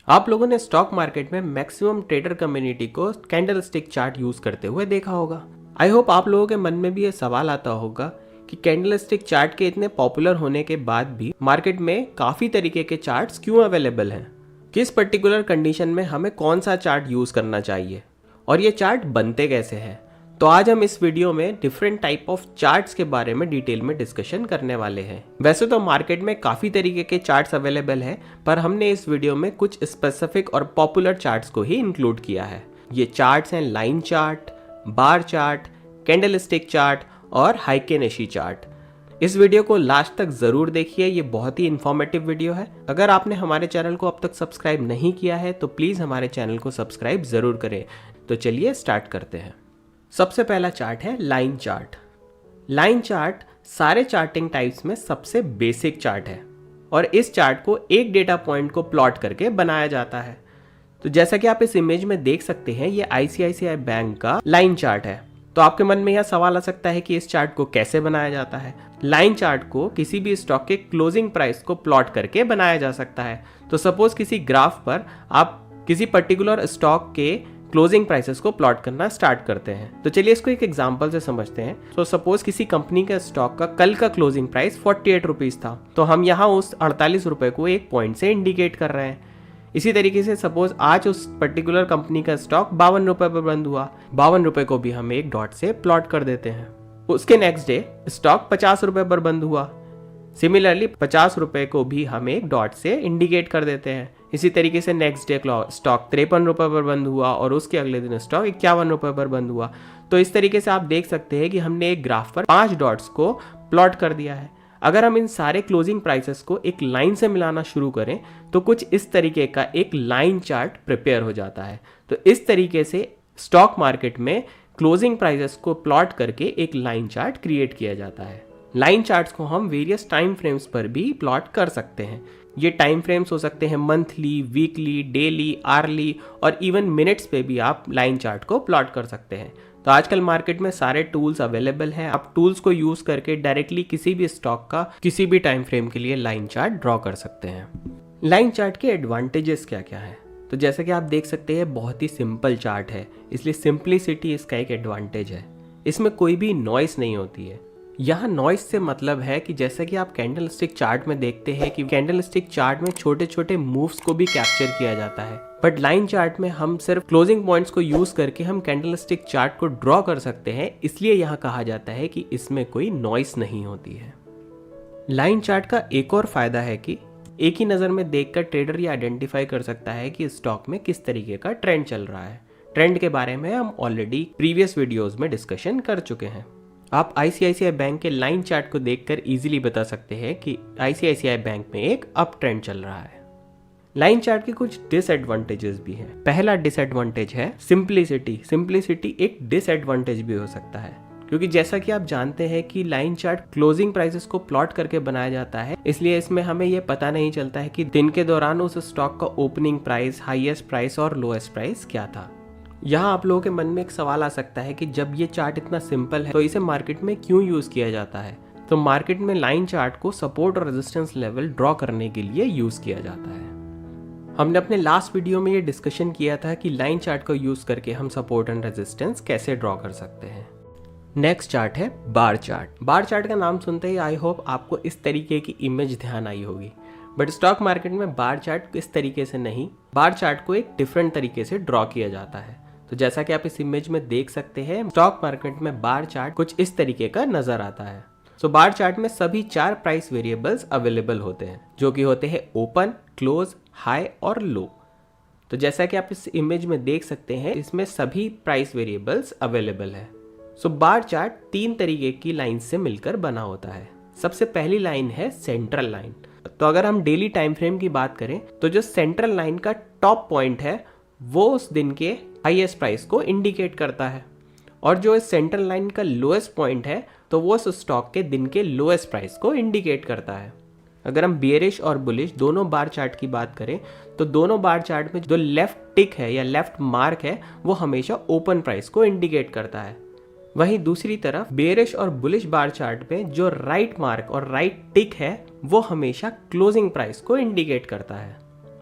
आप लोगों ने स्टॉक मार्केट में मैक्सिमम ट्रेडर कम्युनिटी को कैंडल स्टिक चार्ट यूज करते हुए देखा होगा। आई होप आप लोगों के मन में भी ये सवाल आता होगा कि कैंडल स्टिक चार्ट के इतने पॉपुलर होने के बाद भी मार्केट में काफी तरीके के चार्ट्स क्यों अवेलेबल हैं, किस पर्टिकुलर कंडीशन में हमें कौन सा चार्ट यूज करना चाहिए और ये चार्ट बनते कैसे हैं। तो आज हम इस वीडियो में डिफरेंट टाइप ऑफ चार्ट्स के बारे में डिटेल में डिस्कशन करने वाले हैं। वैसे तो मार्केट में काफ़ी तरीके के चार्ट्स अवेलेबल हैं, पर हमने इस वीडियो में कुछ स्पेसिफिक और पॉपुलर चार्ट्स को ही इंक्लूड किया है। ये चार्ट्स हैं line chart, bar chart, candlestick chart और हाइकेनेशी चार्ट। इस वीडियो को लास्ट तक ज़रूर देखिए, ये बहुत ही इन्फॉर्मेटिव वीडियो है। अगर आपने हमारे चैनल को अब तक सब्सक्राइब नहीं किया है तो प्लीज़ हमारे चैनल को सब्सक्राइब ज़रूर करें। तो चलिए स्टार्ट करते हैं। सबसे पहला चार्ट है लाइन चार्ट। लाइन चार्ट सारे चार्टिंग टाइप्स में सबसे बेसिक चार्ट है और इस चार्ट को एक डेटा पॉइंट को प्लॉट करके बनाया जाता है। तो जैसा कि आप इस इमेज में देख सकते हैं, ये आईसीआईसीआई बैंक का लाइन चार्ट है। तो आपके मन में यह सवाल आ सकता है कि इस चार्ट को कैसे बनाया जाता है। लाइन चार्ट को किसी भी स्टॉक के क्लोजिंग प्राइस को प्लॉट करके बनाया जा सकता है। तो सपोज किसी ग्राफ पर आप किसी पर्टिकुलर स्टॉक के क्लोजिंग प्राइसेस को प्लॉट करना स्टार्ट करते हैं। तो चलिए इसको एक एग्जांपल से समझते हैं। तो सपोज किसी कंपनी का स्टॉक का कल का क्लोजिंग प्राइस 48 रुपीज़ था, तो हम यहाँ उस 48 रुपये को एक पॉइंट से इंडिकेट कर रहे हैं। इसी तरीके से सपोज आज उस पर्टिकुलर कंपनी का स्टॉक 52 रुपये पर बंद हुआ, 52 रुपये को भी हम एक डॉट से प्लॉट कर देते हैं। उसके नेक्स्ट डे स्टॉक 50 रुपये पर बंद हुआ, सिमिलरली 50 रुपये को भी हम एक डॉट से इंडिकेट कर देते हैं। इसी तरीके से नेक्स्ट डे स्टॉक 53 रुपये पर बंद हुआ और उसके अगले दिन स्टॉक 51 रुपये पर बंद हुआ। तो इस तरीके से आप देख सकते हैं कि हमने एक ग्राफ पर 5 डॉट्स को प्लॉट कर दिया है। अगर हम इन सारे क्लोजिंग प्राइसेस को एक लाइन से मिलाना शुरू करें तो कुछ इस तरीके का एक लाइन चार्ट प्रिपेयर हो जाता है। तो इस तरीके से स्टॉक मार्केट में क्लोजिंग प्राइसेस को प्लॉट करके एक लाइन चार्ट क्रिएट किया जाता है। लाइन चार्ट्स को हम वेरियस टाइम फ्रेम्स पर भी प्लॉट कर सकते हैं। ये टाइम फ्रेम्स हो सकते हैं मंथली, वीकली, डेली, आर्ली और इवन मिनट्स पे भी आप लाइन चार्ट को प्लॉट कर सकते हैं। तो आजकल मार्केट में सारे टूल्स अवेलेबल हैं। आप टूल्स को यूज करके डायरेक्टली किसी भी स्टॉक का किसी भी टाइम फ्रेम के लिए लाइन चार्ट ड्रॉ कर सकते हैं। लाइन चार्ट के एडवांटेजेस क्या क्या है? तो जैसे कि आप देख सकते हैं, बहुत ही सिंपल चार्ट है, इसलिए सिंप्लिसिटी इसका एक एडवांटेज है। इसमें कोई भी नॉइस नहीं होती है। यहाँ नॉइस से मतलब है कि जैसा कि आप कैंडल स्टिक चार्ट में देखते हैं कि कैंडल स्टिक चार्ट में छोटे छोटे मूव्स को भी कैप्चर किया जाता है, बट लाइन चार्ट में हम सिर्फ क्लोजिंग पॉइंट्स को यूज करके हम कैंडल स्टिक चार्ट को ड्रॉ कर सकते हैं। इसलिए यहाँ कहा जाता है कि इसमें कोई नॉइस नहीं होती है। लाइन चार्ट का एक और फायदा है कि एक ही नज़र में देखकर ट्रेडर ये आइडेंटिफाई कर सकता है कि स्टॉक में किस तरीके का ट्रेंड चल रहा है। ट्रेंड के बारे में हम ऑलरेडी प्रीवियस वीडियोज में डिस्कशन कर चुके हैं। आप आईसीआईसीआई बैंक के लाइन चार्ट को देखकर इजीली बता सकते हैं कि आईसीआईसीआई बैंक में एक अप ट्रेंड चल रहा है। लाइन चार्ट के कुछ डिसएडवांटेजेस भी हैं। पहला डिसएडवांटेज है सिंप्लिसिटी। सिंप्लिसिटी एक डिसएडवांटेज भी हो सकता है, क्योंकि जैसा कि आप जानते हैं कि लाइन चार्ट क्लोजिंग प्राइसेस को प्लॉट करके बनाया जाता है, इसलिए इसमें हमें यह पता नहीं चलता है कि दिन के दौरान उस स्टॉक का ओपनिंग प्राइस, हाईएस्ट प्राइस और लोएस्ट प्राइस क्या था। यहाँ आप लोगों के मन में एक सवाल आ सकता है कि जब ये चार्ट इतना सिंपल है तो इसे मार्केट में क्यों यूज किया जाता है? तो मार्केट में लाइन चार्ट को सपोर्ट और रेजिस्टेंस लेवल ड्रॉ करने के लिए यूज किया जाता है। हमने अपने लास्ट वीडियो में ये डिस्कशन किया था कि लाइन चार्ट को यूज करके हम सपोर्ट एंड रेजिस्टेंस कैसे ड्रॉ कर सकते हैं। नेक्स्ट चार्ट है बार चार्ट। बार चार्ट का नाम सुनते ही आई होप आपको इस तरीके की इमेज ध्यान आई होगी, बट स्टॉक मार्केट में बार चार्ट इस तरीके से नहीं, बार चार्ट को एक डिफरेंट तरीके से ड्रॉ किया जाता है। तो जैसा कि आप इस इमेज में देख सकते हैं, स्टॉक मार्केट में बार चार्ट कुछ इस तरीके का नजर आता है। सो बार चार्ट में सभी 4 प्राइस वेरिएबल्स अवेलेबल होते हैं, जो कि होते हैं ओपन, क्लोज, हाई और लो। तो जैसा कि आप इस इमेज में देख सकते हैं, इसमें सभी प्राइस वेरिएबल्स अवेलेबल है। सो बार चार्ट 3 तरीके की लाइन से मिलकर बना होता है। सबसे पहली लाइन है सेंट्रल लाइन। तो अगर हम डेली टाइम फ्रेम की बात करें तो जो सेंट्रल लाइन का टॉप पॉइंट है वो उस दिन के हाईएस्ट प्राइस को इंडिकेट करता है, और जो इस सेंट्रल लाइन का लोएस्ट पॉइंट है तो वो उस स्टॉक के दिन के लोएस्ट प्राइस को इंडिकेट करता है। अगर हम बियरिश और बुलिश दोनों बार चार्ट की बात करें तो दोनों बार चार्ट में जो लेफ्ट टिक है या लेफ्ट मार्क है वो हमेशा ओपन प्राइस को इंडिकेट करता है। वहीं दूसरी तरफ बेयरिश और बुलिश बार चार्ट में जो राइट मार्क और राइट टिक है वो हमेशा क्लोजिंग प्राइस को इंडिकेट करता है।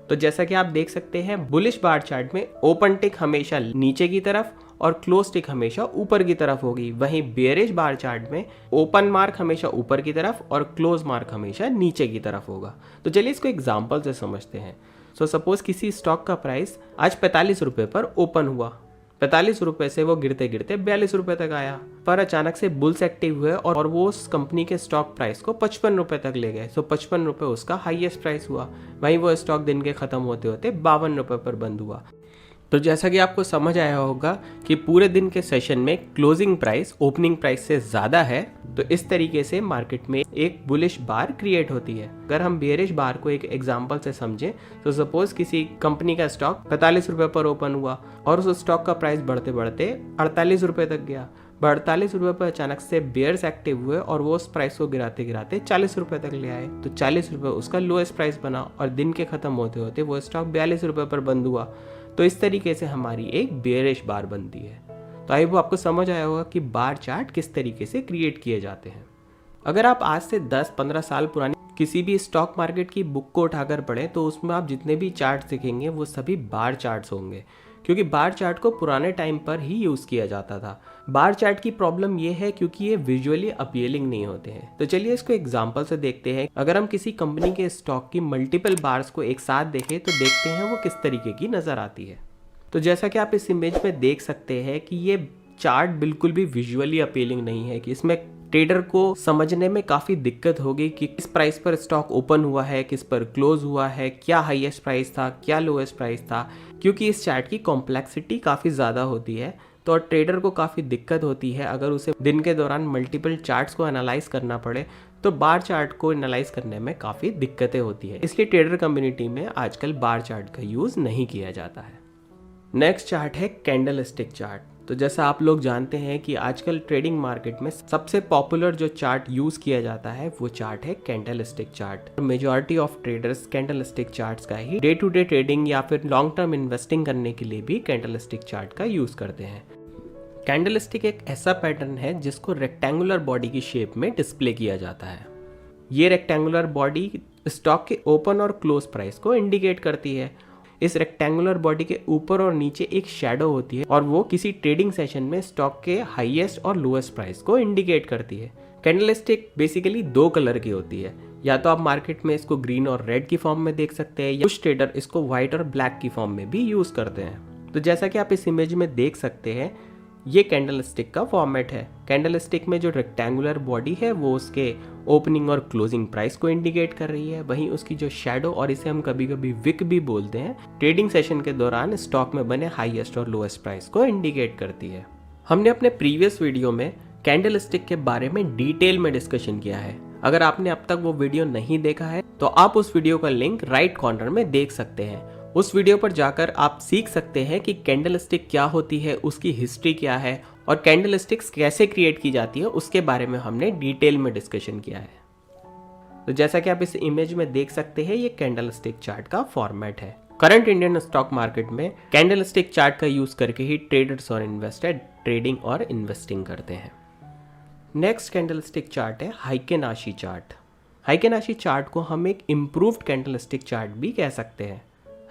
तो जैसा कि आप देख सकते हैं बुलिश बार चार्ट में ओपन टिक हमेशा नीचे की तरफ और क्लोज टिक हमेशा ऊपर की तरफ होगी। वहीं बेयरिश बार चार्ट में ओपन मार्क हमेशा ऊपर की तरफ और क्लोज मार्क हमेशा नीचे की तरफ होगा। तो चलिए इसको एग्जांपल से समझते हैं। सपोज किसी स्टॉक का प्राइस आज 45 रुपये पर ओपन हुआ, 45 रुपये से वो गिरते गिरते 42 रुपये तक आया, पर अचानक से बुल्स एक्टिव हुए और वो उस कंपनी के स्टॉक प्राइस को 55 रुपये तक ले गए। 55 रुपये उसका हाईएस्ट प्राइस हुआ। वहीं वो स्टॉक दिन के खत्म होते होते 52 रुपये पर बंद हुआ। तो जैसा कि आपको समझ आया होगा कि पूरे दिन के सेशन में क्लोजिंग प्राइस ओपनिंग प्राइस से ज़्यादा है, तो इस तरीके से मार्केट में एक बुलिश बार क्रिएट होती है। अगर हम बेयरिश बार को एक एग्जांपल से समझें तो सपोज किसी कंपनी का स्टॉक 45 रुपये पर ओपन हुआ और उस स्टॉक का प्राइस बढ़ते बढ़ते 48 रुपये तक गया। 48 रुपये पर अचानक से बेयर्स एक्टिव हुए और वो उस प्राइस को गिराते गिराते 40 रुपये तक ले आए। तो 40 रुपये उसका लोएस्ट प्राइस बना और दिन के खत्म होते होते वो स्टॉक 42 रुपये पर बंद हुआ। तो इस तरीके से हमारी एक बेयरिश बार बनती है। तो आई वो आपको समझ आया होगा कि बार चार्ट किस तरीके से क्रिएट किए जाते हैं। अगर आप आज से 10-15 साल पुरानी किसी भी स्टॉक मार्केट की बुक को उठाकर पढ़ें तो उसमें आप जितने भी चार्ट देखेंगे वो सभी बार चार्ट्स होंगे, क्योंकि बार चार्ट को पुराने टाइम पर ही यूज़ किया जाता था। बार चार्ट की प्रॉब्लम ये है क्योंकि ये विजुअली अपीलिंग नहीं होते हैं। तो चलिए इसको एग्जांपल से देखते हैं। अगर हम किसी कंपनी के स्टॉक की मल्टीपल बार्स को एक साथ देखें तो देखते हैं वो किस तरीके की नज़र आती है। तो जैसा कि आप इस इमेज में देख सकते हैं कि ये चार्ट बिल्कुल भी विजुअली अपीलिंग नहीं है, कि इसमें ट्रेडर को समझने में काफ़ी दिक्कत होगी कि किस प्राइस पर स्टॉक ओपन हुआ है, किस पर क्लोज हुआ है, क्या हाईएस्ट प्राइस था, क्या लोएस्ट प्राइस था, क्योंकि इस चार्ट की कॉम्प्लेक्सिटी काफ़ी ज़्यादा होती है। तो ट्रेडर को काफ़ी दिक्कत होती है अगर उसे दिन के दौरान मल्टीपल चार्ट्स को एनालाइज करना पड़े, तो बार चार्ट को एनालाइज करने में काफ़ी दिक्कतें होती है। इसलिए ट्रेडर कम्युनिटी में आजकल बार चार्ट का यूज़ नहीं किया जाता है। नेक्स्ट चार्ट है कैंडल स्टिक चार्ट। तो जैसा आप लोग जानते हैं कि आजकल ट्रेडिंग मार्केट में सबसे पॉपुलर जो चार्ट यूज़ किया जाता है वो चार्ट है candle stick chart. Majority of traders candle stick charts का ही डे टू डे ट्रेडिंग या फिर लॉन्ग टर्म इन्वेस्टिंग करने के लिए भी कैंडल स्टिक चार्ट का यूज़ करते हैं। कैंडल स्टिक एक ऐसा पैटर्न है जिसको रेक्टेंगुलर बॉडी की शेप में डिस्प्ले किया जाता है। ये रेक्टेंगुलर बॉडी स्टॉक के ओपन और क्लोज प्राइस को इंडिकेट करती है। इस रेक्टेंगुलर बॉडी के ऊपर और नीचे एक शैडो होती है और वो किसी ट्रेडिंग सेशन में स्टॉक के हाईएस्ट और लोएस्ट प्राइस को इंडिकेट करती है। कैंडल स्टिक बेसिकली 2 कलर की होती है, या तो आप मार्केट में इसको ग्रीन और रेड की फॉर्म में देख सकते हैं या कुछ ट्रेडर इसको व्हाइट और ब्लैक की फॉर्म में भी यूज करते हैं। तो जैसा कि आप इस इमेज में देख सकते हैं ये कैंडल स्टिक का फॉर्मेट है। कैंडल स्टिक में जो रेक्टेंगुलर बॉडी है वो उसके ओपनिंग और क्लोजिंग प्राइस को इंडिकेट कर रही है, वहीं उसकी जो शैडो और इसे हम कभी कभी विक भी बोलते हैं, ट्रेडिंग सेशन के दौरान स्टॉक में बने हाईएस्ट और लोएस्ट प्राइस को इंडिकेट करती है। हमने अपने प्रीवियस वीडियो में कैंडल स्टिक के बारे में डिटेल में डिस्कशन किया है। अगर आपने अब तक वो वीडियो नहीं देखा है तो आप उस वीडियो का लिंक राइट कॉर्नर में देख सकते हैं। उस वीडियो पर जाकर आप सीख सकते हैं कि कैंडल स्टिक क्या होती है, उसकी हिस्ट्री क्या है और कैंडल स्टिक्स कैसे क्रिएट की जाती है उसके बारे में हमने डिटेल में डिस्कशन किया है। तो जैसा कि आप इस इमेज में देख सकते हैं ये कैंडल स्टिक चार्ट का फॉर्मेट है। करंट इंडियन स्टॉक मार्केट में कैंडल स्टिक चार्ट का यूज करके ही ट्रेडर्स और इन्वेस्टर ट्रेडिंग और इन्वेस्टिंग करते हैं। नेक्स्ट कैंडल स्टिक चार्ट है हाइकेनाशी चार्ट। हाइकेनाशी चार्ट को हम एक इम्प्रूव्ड कैंडल स्टिक चार्ट भी कह सकते हैं।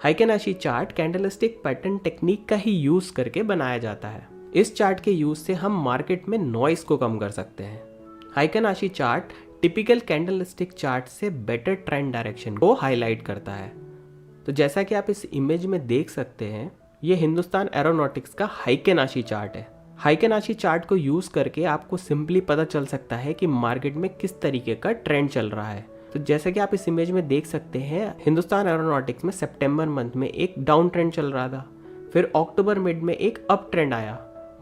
Heikin Ashi chart candlestick pattern technique का ही यूज करके बनाया जाता है। इस चार्ट के यूज से हम मार्केट में नॉइस को कम कर सकते हैं। Heikin Ashi chart typical candlestick chart से बेटर ट्रेंड डायरेक्शन को हाईलाइट करता है। तो जैसा कि आप इस इमेज में देख सकते हैं ये हिंदुस्तान एरोनॉटिक्स का हाइकेनाशी चार्ट है। हाइकेनाशी चार्ट को यूज करके आपको सिंपली पता चल सकता है कि मार्केट में किस तरीके का ट्रेंड चल रहा है। तो जैसे कि आप इस इमेज में देख सकते हैं हिंदुस्तान एरोनॉटिक्स में सितंबर मंथ में एक डाउन ट्रेंड चल रहा था, फिर अक्टूबर मिड में एक अप ट्रेंड आया,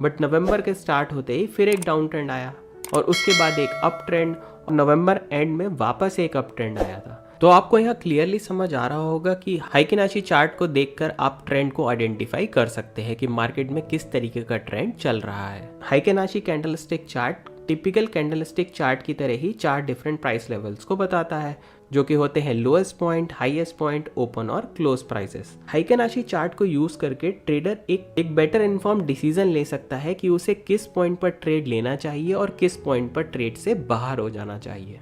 बट नवंबर के स्टार्ट होते ही फिर एक डाउन ट्रेंड आया और उसके बाद एक अप ट्रेंड और नवंबर एंड में वापस एक अप ट्रेंड आया था। तो आपको यहाँ क्लियरली समझ आ रहा होगा कि हाइकेनाशी चार्ट को देखकर आप ट्रेंड को आइडेंटिफाई कर सकते हैं कि मार्केट में किस तरीके का ट्रेंड चल रहा है। Heikin Ashi candlestick chart typical candlestick chart की तरह ही 4 डिफरेंट प्राइस लेवल्स को बताता है, जो कि होते हैं lowest point, highest point, open और क्लोज प्राइसेस। हाइकेनाशी चार्ट को यूज करके ट्रेडर एक बेटर इन्फॉर्म डिसीजन ले सकता है कि उसे किस पॉइंट पर ट्रेड लेना चाहिए और किस पॉइंट पर ट्रेड से बाहर हो जाना चाहिए।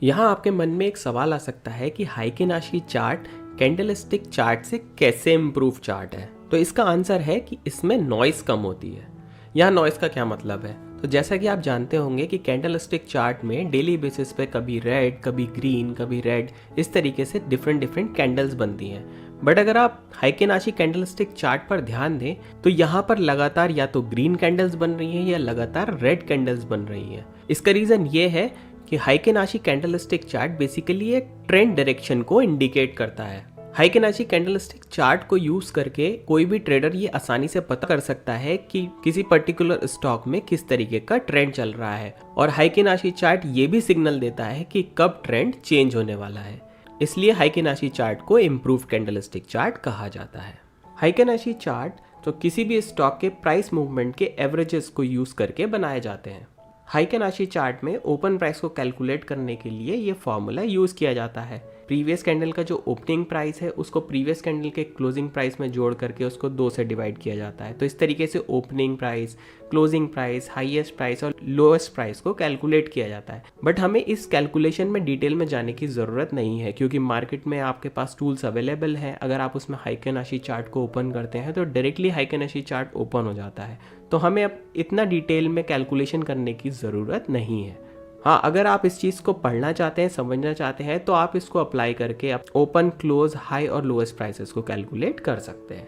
यहाँ आपके मन में एक सवाल आ सकता है कि हाइकेनाशी चार्ट कैंडलस्टिक चार्ट से कैसे इम्प्रूव चार्ट है, तो इसका आंसर है कि इसमें नॉइस कम होती है। यहाँ नॉइस का क्या मतलब है, तो जैसा कि आप जानते होंगे कि कैंडलस्टिक चार्ट में डेली बेसिस पे कभी रेड, कभी ग्रीन, कभी रेड, इस तरीके से डिफरेंट कैंडल्स बनती हैं। बट अगर आप हाइकेनाशी कैंडलस्टिक चार्ट पर ध्यान दें तो यहाँ पर लगातार या तो ग्रीन कैंडल्स बन रही हैं या लगातार रेड कैंडल्स बन रही हैं। इसका रीज़न ये है कि हाइकेनाशी कैंडलस्टिक चार्ट बेसिकली एक ट्रेंड डायरेक्शन को इंडिकेट करता है। हाइकेनाशी कैंडलस्टिक चार्ट को यूज करके कोई भी ट्रेडर ये आसानी से पता कर सकता है कि किसी पर्टिकुलर स्टॉक में किस तरीके का ट्रेंड चल रहा है, और हाइकेनाशी चार्ट ये भी सिग्नल देता है कि कब ट्रेंड चेंज होने वाला है। इसलिए हाइकेनाशी चार्ट को इम्प्रूव कैंडलस्टिक चार्ट कहा जाता है। हाइकेनाशी चार्ट तो किसी भी स्टॉक के प्राइस मूवमेंट के एवरेजेस को यूज करके बनाए जाते हैं। हाइकेनाशी चार्ट में ओपन प्राइस को कैलकुलेट करने के लिए ये फॉर्मूला यूज किया जाता है। प्रीवियस कैंडल का जो ओपनिंग प्राइस है उसको प्रीवियस कैंडल के क्लोजिंग प्राइस में जोड़ करके उसको 2 से डिवाइड किया जाता है। तो इस तरीके से opening price, closing price, highest price और लोएस्ट प्राइस को कैलकुलेट किया जाता है। बट हमें इस कैलकुलेशन में डिटेल में जाने की ज़रूरत नहीं है, क्योंकि मार्केट में आपके पास टूल्स अवेलेबल हैं। अगर आप उसमें हाइकेनाशी चार्ट को ओपन करते हैं तो डायरेक्टली हाइकेनाशी चार्ट ओपन हो जाता है। तो हमें अब इतना डिटेल में कैलकुलेशन करने की ज़रूरत नहीं है। हाँ, अगर आप इस चीज़ को पढ़ना चाहते हैं, समझना चाहते हैं, तो आप इसको अप्लाई करके आप ओपन, क्लोज, हाई और लोएस्ट प्राइसेस को कैलकुलेट कर सकते हैं।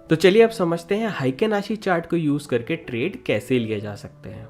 तो चलिए अब समझते हैं हाइकेनाशी चार्ट को यूज़ करके ट्रेड कैसे लिए जा सकते हैं।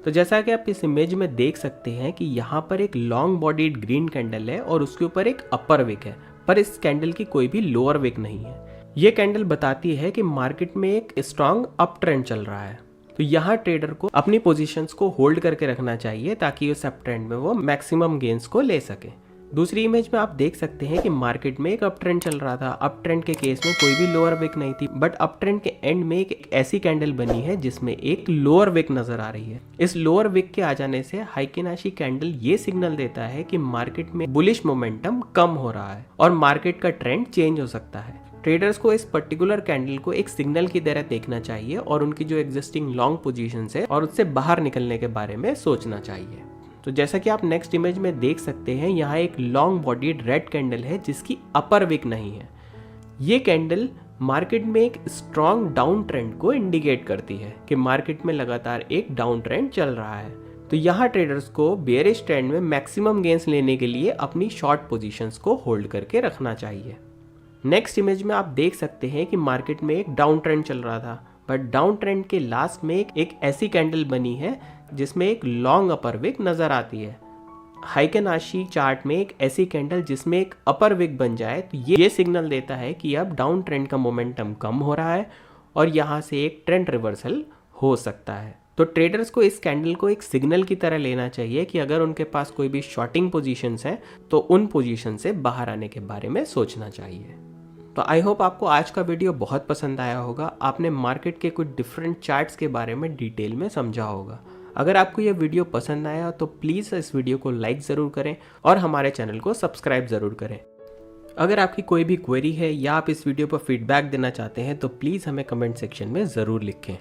तो जैसा कि आप इस इमेज में देख सकते हैं कि यहाँ पर एक लॉन्ग बॉडीड ग्रीन कैंडल है और उसके ऊपर एक अपर विक है, पर इस कैंडल की कोई भी लोअर विक नहीं है। ये कैंडल बताती है कि मार्केट में एक स्ट्रांग अप ट्रेंड चल रहा है। तो यहाँ ट्रेडर को अपनी पोजीशंस को होल्ड करके रखना चाहिए ताकि उस अप ट्रेंड में वो मैक्सिमम गेन्स को ले सके। दूसरी इमेज में आप देख सकते हैं कि मार्केट में एक अप ट्रेंड चल रहा था। अप ट्रेंड के केस में कोई भी लोअर विक नहीं थी, बट अप ट्रेंड के एंड में एक ऐसी कैंडल बनी है जिसमें एक लोअर विक नजर आ रही है। इस लोअर विक के आ जाने से हाइकेनाशी कैंडल ये सिग्नल देता है कि मार्केट में बुलिश मोमेंटम कम हो रहा है और मार्केट का ट्रेंड चेंज हो सकता है। ट्रेडर्स को इस पर्टिकुलर कैंडल को एक सिग्नल की तरह देखना चाहिए और उनकी जो एग्जिस्टिंग लॉन्ग पोजीशंस है और उससे बाहर निकलने के बारे में सोचना चाहिए। तो जैसा कि आप नेक्स्ट इमेज में देख सकते हैं, यहाँ एक लॉन्ग बॉडीड रेड कैंडल है जिसकी अपर विक नहीं है। ये कैंडल मार्केट में एक स्ट्रॉन्ग डाउन ट्रेंड को इंडिकेट करती है कि मार्केट में लगातार एक डाउन ट्रेंड चल रहा है। तो यहाँ ट्रेडर्स को बेयरिश ट्रेंड में मैक्सिमम गेंस लेने के लिए अपनी शॉर्ट पोजीशंस को होल्ड करके रखना चाहिए। नेक्स्ट इमेज में आप देख सकते हैं कि मार्केट में एक डाउन ट्रेंड चल रहा था, बट डाउन ट्रेंड के लास्ट में एक ऐसी कैंडल बनी है जिसमें एक लॉन्ग अपर विक नजर आती है। हाइकेनाशी चार्ट में एक ऐसी कैंडल जिसमें एक अपर विक बन जाए तो ये सिग्नल देता है कि अब डाउन ट्रेंड का मोमेंटम कम हो रहा है और यहाँ से एक ट्रेंड रिवर्सल हो सकता है। तो ट्रेडर्स को इस कैंडल को एक सिग्नल की तरह लेना चाहिए कि अगर उनके पास कोई भी शॉर्टिंग पोजीशंस हैं तो उन पोजीशन से बाहर आने के बारे में सोचना चाहिए। तो आई होप आपको आज का वीडियो बहुत पसंद आया होगा। आपने मार्केट के कुछ डिफरेंट चार्ट्स के बारे में डिटेल में समझा होगा। अगर आपको यह वीडियो पसंद आया तो प्लीज़ इस वीडियो को लाइक ज़रूर करें और हमारे चैनल को सब्सक्राइब ज़रूर करें। अगर आपकी कोई भी क्वेरी है या आप इस वीडियो पर फीडबैक देना चाहते हैं तो प्लीज़ हमें कमेंट सेक्शन में ज़रूर लिखें।